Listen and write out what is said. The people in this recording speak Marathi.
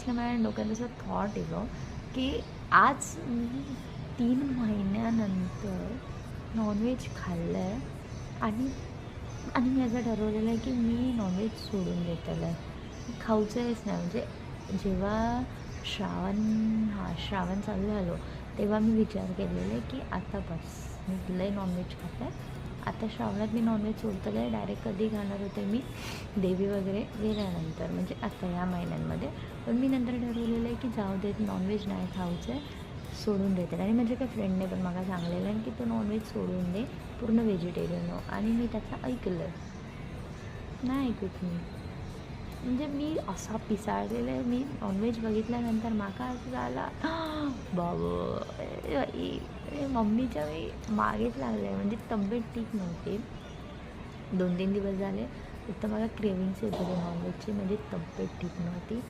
दिवसापासून माझ्या डोक्यात असं थॉट येतो की आज मी 3 महिन्यानंतर नॉनव्हेज खाल्लं आहे आणि आणि मी असं ठरवलेलं आहे की मी नॉनव्हेज सोडून देतेलं आहे, खाऊचं आहेच नाही. म्हणजे जेव्हा श्रावण श्रावण चालू झालं तेव्हा मी विचार केलेला आहे की आता बस, मी लय नॉनव्हेज खात आहे. आता श्रावणात मी नॉनव्हेज सोडतं आहे. डायरेक्ट कधी खाणार होते मी, देवी वगैरे गेल्यानंतर, म्हणजे आता ह्या महिन्यांमध्ये. पण मी नंतर ठरवलेलं आहे की जाऊ देत, नॉनव्हेज नाही खाऊचं आहे, सोडून देते. आणि म्हणजे काय फ्रेंडने पण मला सांगलेलं आहे की तू नॉनव्हेज सोडून दे, पूर्ण व्हेजिटेरियन हो. आणि मी त्याचं ऐकलं नाही ऐकत मी. म्हणजे मी असा पिसाळलेला आहे, मी नॉनव्हेज बघितल्यानंतर माका असं झाला बाबा मम्मीच्या मी मागेच लागले. म्हणजे तब्येत ठीक नव्हती, 2-3 दिवस झाले. एक तर मला क्रेविंग्स येत होते नॉनव्हेजची, म्हणजे तब्येत ठीक नव्हती.